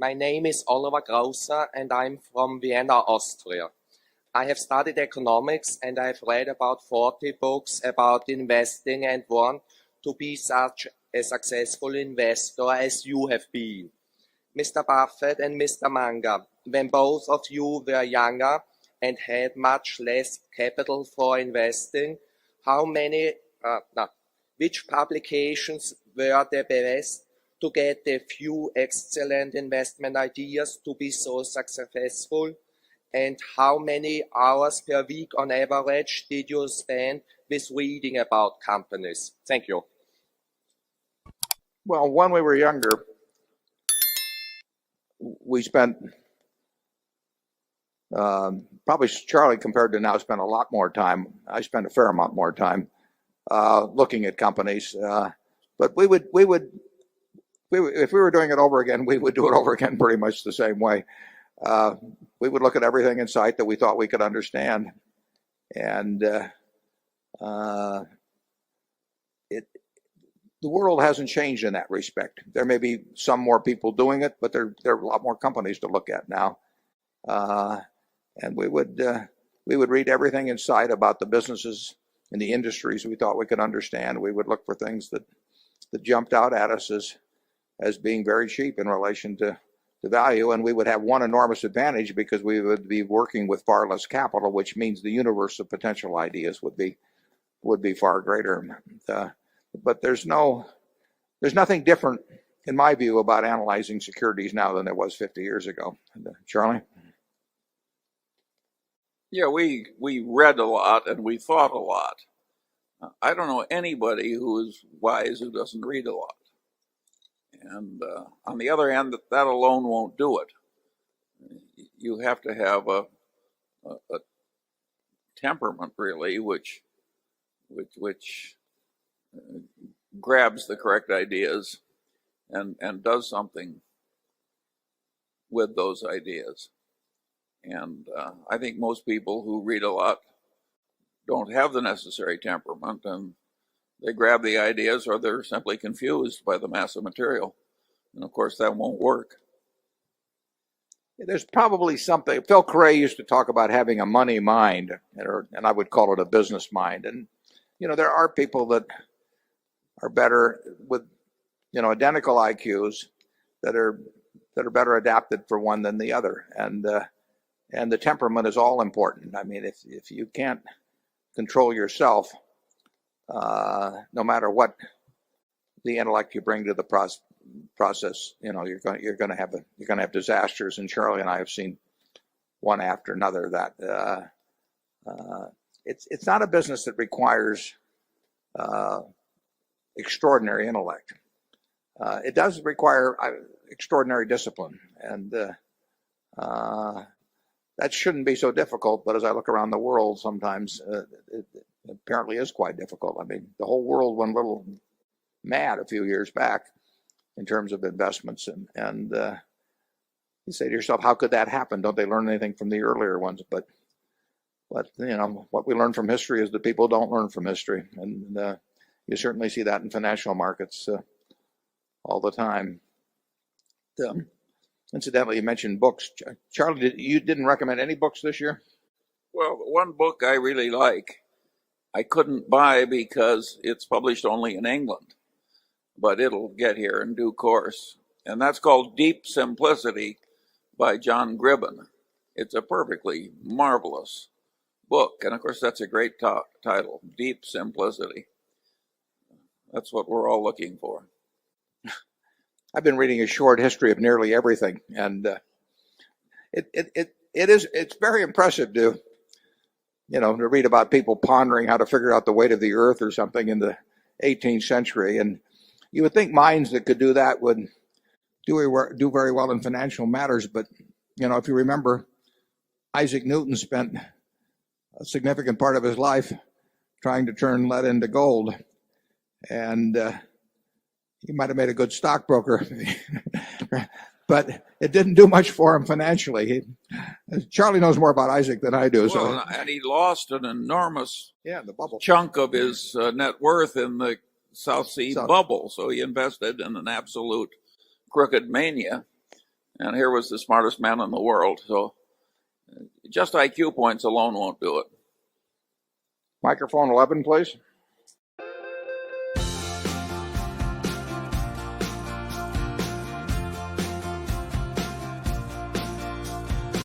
My name is Oliver Grauser and I'm from Vienna, Austria. I have studied economics and I've read about 40 books about investing and want to be such a successful investor as you have been. Mr. Buffett and Mr. Munger, when both of you were younger and had much less capital for investing, which publications were the best to get a few excellent investment ideas to be so successful? And how many hours per week on average did you spend with reading about companies? Thank you. Well, when we were younger, we spent, probably Charlie compared to now spent a lot more time. I spent a fair amount more time looking at companies. But we would, if we were doing it over again, we would do it over again pretty much the same way. We would look at everything in sight that we thought we could understand. And the world hasn't changed in that respect. There may be some more people doing it, but there are a lot more companies to look at now. And we would read everything in sight about the businesses and the industries we thought we could understand. We would look for things that jumped out at us as being very cheap in relation to value, and we would have one enormous advantage because we would be working with far less capital, which means the universe of potential ideas would be far greater. But there's nothing different, in my view, about analyzing securities now than there was 50 years ago. Charlie? Yeah, we read a lot and we thought a lot. I don't know anybody who is wise who doesn't read a lot. And on the other hand, that alone won't do it. You have to have a temperament, really, which grabs the correct ideas and does something with those ideas. And I think most people who read a lot don't have the necessary temperament, and they grab the ideas or they're simply confused by the mass of material. And of course, that won't work. There's probably something. Phil Cray used to talk about having a money mind, and I would call it a business mind. And, there are people that are better with, identical IQs that are better adapted for one than the other. And the temperament is all important. I mean, if you can't control yourself, no matter what the intellect you bring to the process, you're going to have disasters. And Charlie and I have seen one after another that it's not a business that requires extraordinary intellect. It does require extraordinary discipline, and that shouldn't be so difficult. But as I look around the world, sometimes it apparently is quite difficult. I mean, the whole world went a little mad a few years back in terms of investments, and you say to yourself, how could that happen? Don't they learn anything from the earlier ones? But what we learn from history is that people don't learn from history, and you certainly see that in financial markets all the time. Incidentally, you mentioned books. Charlie, you didn't recommend any books this year? Well, one book I really like, I couldn't buy because it's published only in England, but it'll get here in due course. And that's called Deep Simplicity by John Gribben. It's a perfectly marvelous book. And of course, that's a great title, Deep Simplicity. That's what we're all looking for. I've been reading a short history of nearly everything, and it's very impressive to read about people pondering how to figure out the weight of the earth or something in the 18th century. And you would think minds that could do that would do very well in financial matters. But if you remember, Isaac Newton spent a significant part of his life trying to turn lead into gold, and he might have made a good stockbroker, but it didn't do much for him financially. Charlie knows more about Isaac than I do. Well, and he lost an enormous chunk of his net worth in the South Sea bubble. So he invested in an absolute crooked mania. And here was the smartest man in the world. So just IQ points alone won't do it. Microphone 11, please.